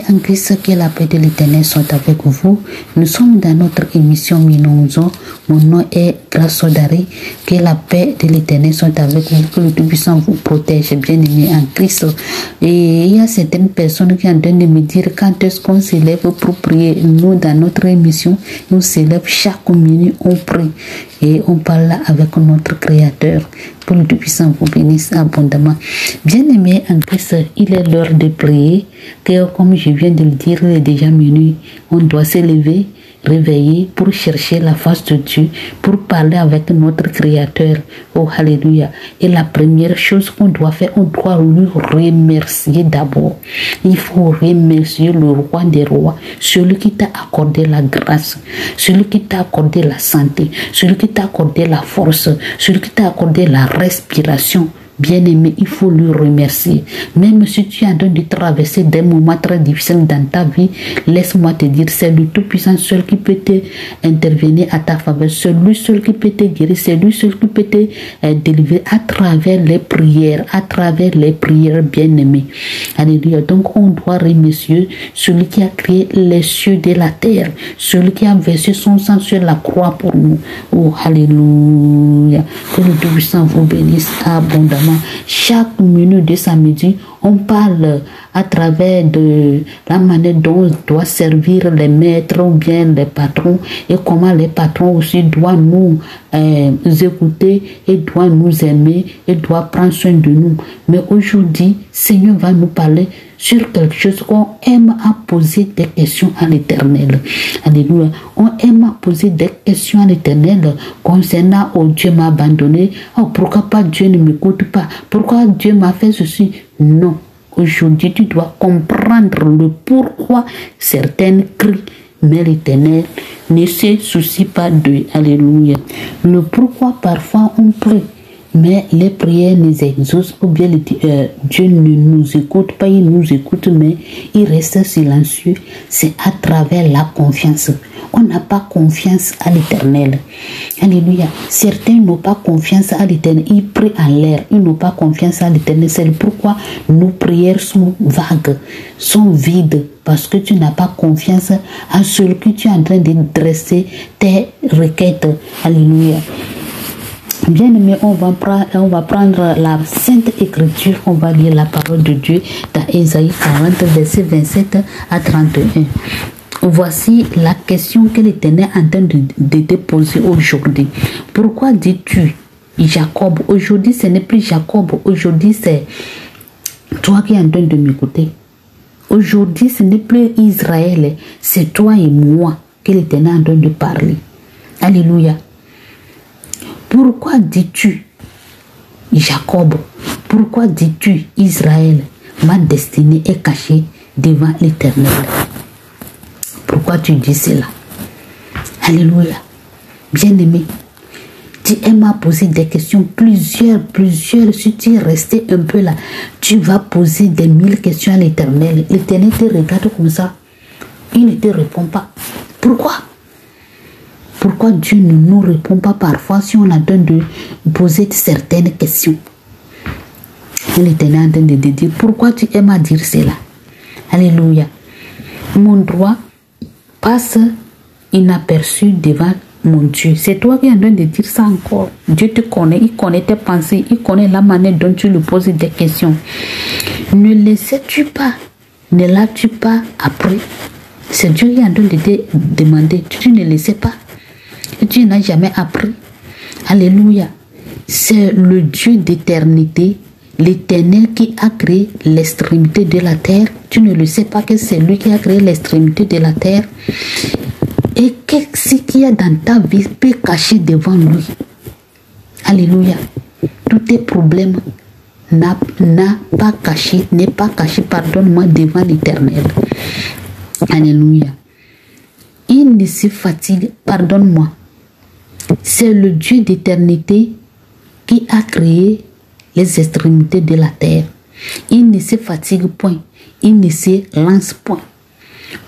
en Christ, que la paix de l'Éternel soit avec vous. Nous sommes dans notre émission Minonzo. Mon nom est Grâce Sodari. Que la paix de l'Éternel soit avec vous, que le Tout-Puissant vous protège, bien-aimés en Christ. Et il y a certaines personnes qui sont en train de me dire quand est-ce qu'on s'élève pour prier. Nous, dans notre émission, nous s'élève chaque minute, on prie et on parle avec notre Créateur. Que le Tout-Puissant vous bénisse abondamment. Bien-aimés en Christ, il est l'heure de prier. Que comme je viens de le dire, il est déjà minuit. On doit se lever, réveiller pour chercher la face de Dieu, pour parler avec notre Créateur. Oh, alléluia. Et la première chose qu'on doit faire, on doit lui remercier d'abord. Il faut remercier le roi des rois, celui qui t'a accordé la grâce, celui qui t'a accordé la santé, celui qui t'a accordé la force, celui qui t'a accordé la respiration. Bien-aimé, il faut lui remercier. Même si tu es en train de traverser des moments très difficiles dans ta vie, laisse-moi te dire, c'est le Tout-Puissant seul qui peut te intervenir à ta faveur. C'est lui seul qui peut te guérir. C'est lui seul qui peut te délivrer à travers les prières, bien-aimés. Alléluia. Donc, on doit remercier celui qui a créé les cieux de la terre, celui qui a versé son sang sur la croix pour nous. Oh, alléluia. Que le Tout-Puissant vous bénisse abondamment. Chaque minute de samedi, on parle à travers de la manière dont on doit servir les maîtres ou bien les patrons et comment les patrons aussi doivent nous écouter et doivent nous aimer et doivent prendre soin de nous. Mais aujourd'hui, Seigneur va nous parler sur quelque chose qu'on aime à poser des questions à l'Éternel. Alléluia. On aime à poser des questions à l'Éternel concernant « Oh, Dieu m'a abandonné. Oh, pourquoi pas Dieu ne m'écoute pas? Pourquoi Dieu m'a fait ceci ?» Non. Aujourd'hui, tu dois comprendre le pourquoi certaines crient. Mais l'Éternel ne se soucie pas d'eux. Alléluia. Le pourquoi parfois on prie, mais les prières nous exaucent, ou bien Dieu ne nous écoute pas, il nous écoute, mais il reste silencieux. C'est à travers la confiance. On n'a pas confiance à l'Éternel. Alléluia. Certains n'ont pas confiance à l'Éternel. Ils prient en l'air. Ils n'ont pas confiance à l'Éternel. C'est pourquoi nos prières sont vagues, sont vides. Parce que tu n'as pas confiance à celui que tu es en train de dresser tes requêtes. Alléluia. Bien-aimé, on va prendre la Sainte Écriture, on va lire la parole de Dieu dans Ésaïe 40, versets 27 à 31. Voici la question que l'Éternel est en train de te poser aujourd'hui. Pourquoi dis-tu Jacob? Aujourd'hui, ce n'est plus Jacob. Aujourd'hui, c'est toi qui es en train de m'écouter. Aujourd'hui, ce n'est plus Israël. C'est toi et moi que l'Éternel est en train de parler. Alléluia. Pourquoi dis-tu Jacob? Pourquoi dis-tu Israël? Ma destinée est cachée devant l'Éternel. Pourquoi tu dis cela? Alléluia. Bien-aimé, tu aimes à poser des questions, plusieurs. Si tu es resté un peu là, tu vas poser des 1000 questions à l'Éternel. L'Éternel te regarde comme ça. Il ne te répond pas. Pourquoi? Pourquoi Dieu ne nous répond pas parfois si on a besoin de poser certaines questions? L'Éternel est en train de dire, pourquoi tu aimes à dire cela? Alléluia. Mon droit passe inaperçu devant mon Dieu. C'est toi qui es en train de dire ça encore. Dieu te connaît, il connaît tes pensées, il connaît la manière dont tu lui poses des questions. Ne le sais-tu pas? Ne l'as-tu pas appris? C'est Dieu qui est en train de te demander. Tu ne le sais pas? Tu n'as jamais appris. Alléluia. C'est le Dieu d'éternité, l'Éternel qui a créé l'extrémité de la terre. Tu ne le sais pas que c'est lui qui a créé l'extrémité de la terre. Et qu'est-ce qu'il y a dans ta vie peut cacher devant lui. Alléluia. Tous tes problèmes n'est pas caché, pardonne-moi, devant l'Éternel. Alléluia. Il ne se fatigue, pardonne-moi. C'est le Dieu d'éternité qui a créé les extrémités de la terre. Il ne se fatigue point. Il ne se lance point.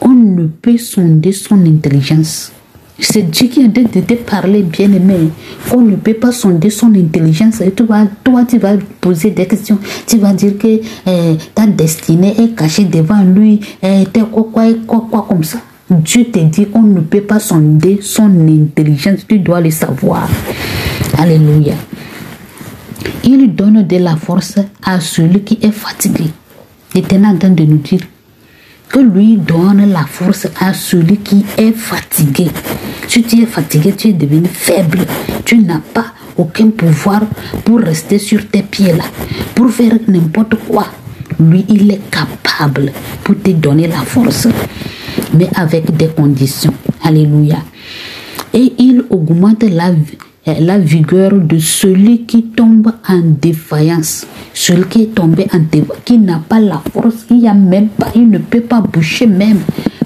On ne peut sonder son intelligence. C'est Dieu qui est en train de te parler, bien-aimé. On ne peut pas sonder son intelligence. Et toi, tu vas poser des questions. Tu vas dire que ta destinée est cachée devant lui. Quoi comme ça. Dieu te dit, on ne peut pas sonder son intelligence. Tu dois le savoir. Alléluia. Il donne de la force à celui qui est fatigué. L'Éternel est en train de nous dire que lui donne la force à celui qui est fatigué. Si tu es fatigué, tu es devenu faible. Tu n'as pas aucun pouvoir pour rester sur tes pieds là, pour faire n'importe quoi. Lui, il est capable pour te donner la force, mais avec des conditions. Alléluia. Et il augmente la vigueur de celui qui tombe en défaillance. Celui qui est tombé en défaillance, qui n'a pas la force, il ne peut pas bouger même.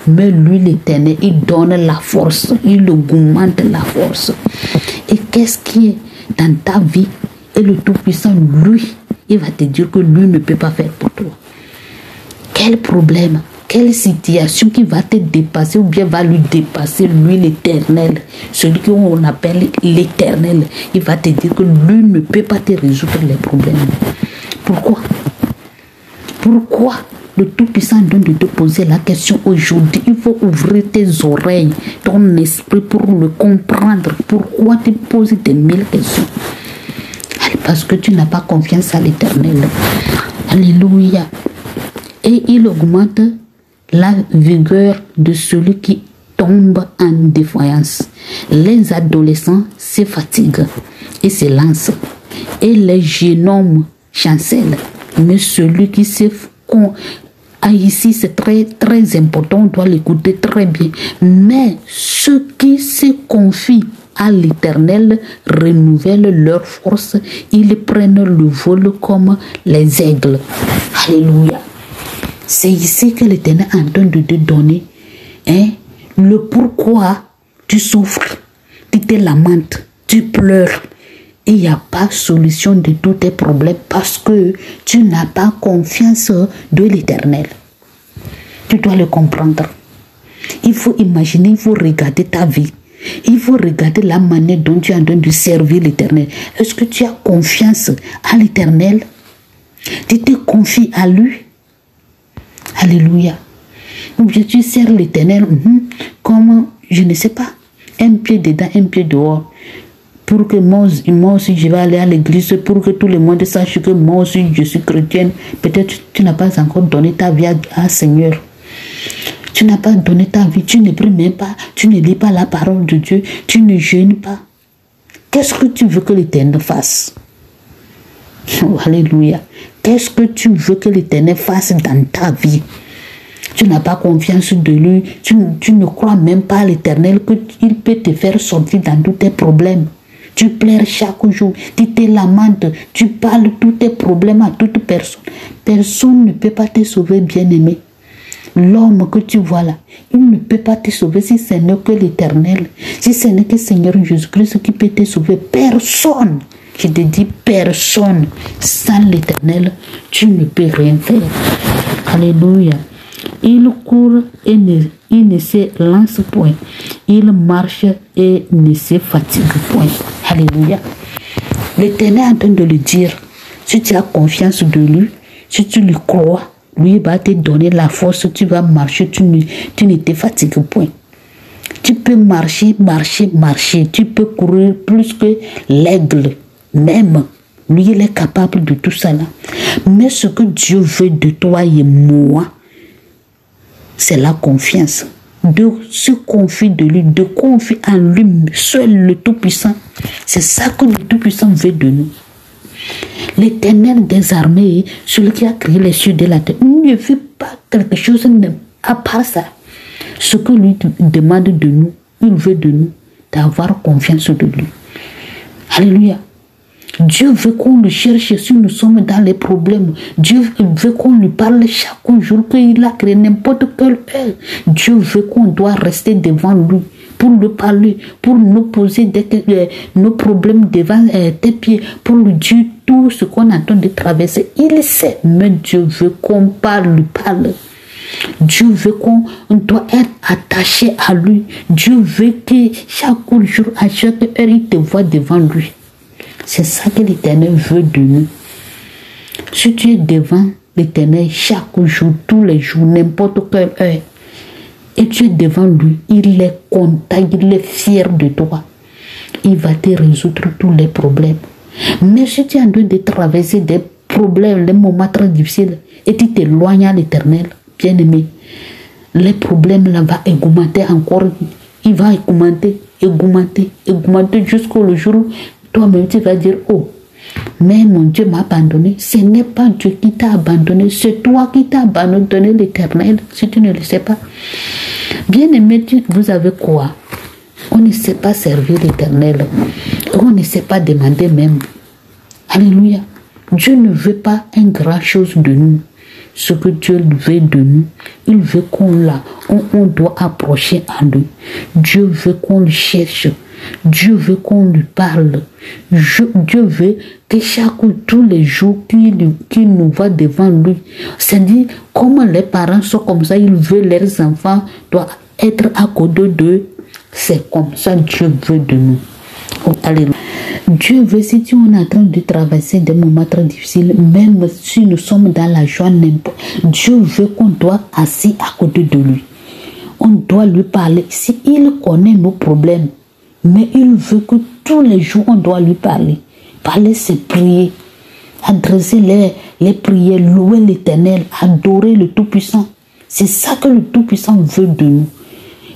Mais lui, l'Éternel, il donne la force, il augmente la force. Et qu'est-ce qui est dans ta vie? Et le Tout-Puissant, lui, il va te dire que lui ne peut pas faire pour toi. Quel problème? Quelle situation qui va te dépasser ou bien va lui dépasser, lui l'Éternel, celui qu'on appelle l'Éternel, il va te dire que lui ne peut pas te résoudre les problèmes. Pourquoi? Pourquoi le Tout-Puissant donne de te poser la question aujourd'hui? Il faut ouvrir tes oreilles, ton esprit pour le comprendre. Pourquoi tu poses des mille questions? Parce que tu n'as pas confiance à l'Éternel. Alléluia. Et il augmente la vigueur de celui qui tombe en défaillance. Les adolescents se fatiguent et se lancent. Et les jeunes hommes chancellent. Mais celui qui se... ici, c'est très, très important. On doit l'écouter très bien. Mais ceux qui se confient à l'Éternel renouvellent leur force. Ils prennent le vol comme les aigles. Alléluia. C'est ici que l'Éternel est en train de te donner le pourquoi tu souffres, tu te lamentes, tu pleures. Il n'y a pas de solution de tous tes problèmes parce que tu n'as pas confiance de l'Éternel. Tu dois le comprendre. Il faut imaginer, il faut regarder ta vie. Il faut regarder la manière dont tu es en train de servir l'Éternel. Est-ce que tu as confiance à l'Éternel? Tu te confies à lui? Alléluia. Ou bien tu sers l'Éternel comme, je ne sais pas, un pied dedans, un pied dehors. Pour que moi aussi je vais aller à l'église, pour que tout le monde sache que moi aussi je suis chrétienne. Peut-être tu n'as pas encore donné ta vie à Seigneur. Tu n'as pas donné ta vie, tu ne pries même pas, tu ne lis pas la parole de Dieu, tu ne jeûnes pas. Qu'est-ce que tu veux que l'Éternel fasse? Oh, alléluia. Qu'est-ce que tu veux que l'Éternel fasse dans ta vie? Tu n'as pas confiance de lui. Tu ne crois même pas à l'Éternel qu'il peut te faire sortir dans tous tes problèmes. Tu pleures chaque jour. Tu te lamentes. Tu parles de tous tes problèmes à toute personne. Personne ne peut pas te sauver, bien-aimé. L'homme que tu vois là, il ne peut pas te sauver si ce n'est que l'Éternel. Si ce n'est que Seigneur Jésus-Christ qui peut te sauver. Personne. Je te dis personne. Sans l'Éternel, tu ne peux rien faire. Alléluia. Il court et il ne se lance point. Il marche et ne se fatigue point. Alléluia. L'Éternel est en train de le dire. Si tu as confiance de lui, si tu lui crois, lui va te donner la force. Tu vas marcher, tu ne te fatigues point. Tu peux marcher. Tu peux courir plus que l'aigle. Même, lui, il est capable de tout ça là. Mais ce que Dieu veut de toi et moi, c'est la confiance. De se confier de lui, de confier en lui seul, le Tout-Puissant. C'est ça que le Tout-Puissant veut de nous. L'Éternel des armées, celui qui a créé les cieux de la terre, ne veut pas quelque chose à part ça. Ce que lui demande de nous, il veut de nous d'avoir confiance de lui. Alléluia. Dieu veut qu'on le cherche si nous sommes dans les problèmes. Dieu veut qu'on lui parle chaque jour qu'il a créé n'importe quelle heure. Dieu veut qu'on doit rester devant lui pour lui parler, pour nous poser nos problèmes devant tes pieds, pour lui dire tout ce qu'on attend de traverser. Il sait, mais Dieu veut qu'on lui parle. Dieu veut qu'on doit être attaché à lui. Dieu veut que chaque jour, à chaque heure, il te voit devant lui. C'est ça que l'Éternel veut de nous. Si tu es devant l'Éternel chaque jour, tous les jours, n'importe quelle heure, et tu es devant lui, il est content, il est fier de toi. Il va te résoudre tous les problèmes. Mais si tu es en train de traverser des problèmes, des moments très difficiles, et tu t'éloignes à l'Éternel, bien aimé, les problèmes là vont augmenter encore. Il va augmenter jusqu'au jour où toi-même tu vas dire, oh, mais mon Dieu m'a abandonné. Ce n'est pas Dieu qui t'a abandonné, c'est toi qui t'as abandonné l'Éternel, si tu ne le sais pas. Bien aimé, vous avez quoi? On ne sait pas servir l'Éternel. On ne sait pas demander même. Alléluia. Dieu ne veut pas une grande chose de nous. Ce que Dieu veut de nous, il veut on doit approcher à lui. Dieu veut qu'on le cherche. Dieu veut qu'on lui parle. Dieu veut que tous les jours qu'il nous va devant lui. C'est-à-dire, comme les parents sont comme ça, ils veulent leurs enfants doivent être à côté d'eux. C'est comme ça Dieu veut de nous. Oh, alléluia. Dieu veut, si on est en train de traverser des moments très difficiles, même si nous sommes dans la joie, Dieu veut qu'on doit assis à côté de lui. On doit lui parler. Si il connaît nos problèmes, mais il veut que tous les jours on doit lui parler. Parler, c'est prier. Adresser les prières, louer l'Éternel, adorer le Tout-Puissant. C'est ça que le Tout-Puissant veut de nous.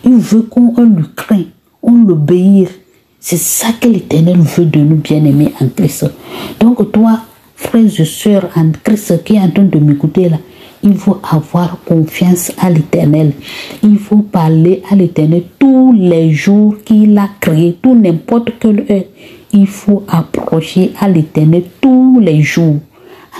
Il veut qu'on le craint, on l'obéisse. C'est ça que l'Éternel veut de nous, bien-aimés en Christ. Donc toi, frères et sœurs en Christ qui est en train de m'écouter là, il faut avoir confiance à l'Éternel. Il faut parler à l'Éternel tous les jours qu'il a créé, tout n'importe quelle heure. Il faut approcher à l'Éternel tous les jours,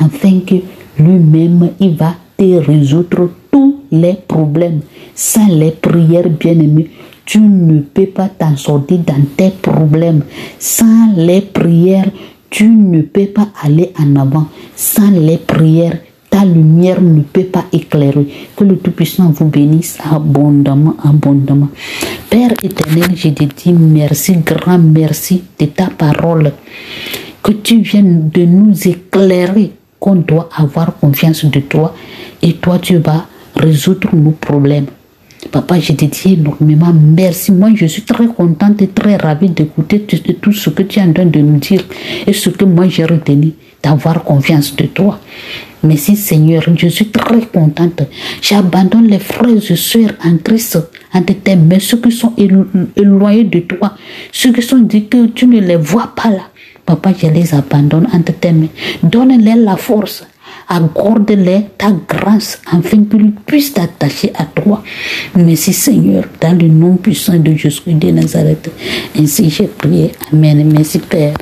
afin que lui-même, il va te résoudre tous les problèmes. Sans les prières, bien-aimés, tu ne peux pas t'en sortir dans tes problèmes. Sans les prières, tu ne peux pas aller en avant. Sans les prières, ta lumière ne peut pas éclairer. Que le Tout-Puissant vous bénisse abondamment, abondamment. Père éternel, je te dis merci, grand merci de ta parole. Que tu viennes de nous éclairer, qu'on doit avoir confiance de toi. Et toi, tu vas résoudre nos problèmes. Papa, je te dis énormément merci. Moi, je suis très contente et très ravie d'écouter tout ce que tu es en train de nous dire et ce que moi j'ai retenu, d'avoir confiance de toi. Merci Seigneur, je suis très contente. J'abandonne les frères et sœurs en Christ entre tes mains, ceux qui sont éloignés de toi, ceux qui sont dit que tu ne les vois pas là. Papa, je les abandonne entre tes mains. Donne-leur la force. Accorde-les ta grâce afin qu'ils puissent t'attacher à toi. Merci Seigneur, dans le nom puissant de Jésus de Nazareth. Ainsi j'ai prié. Amen. Merci Père.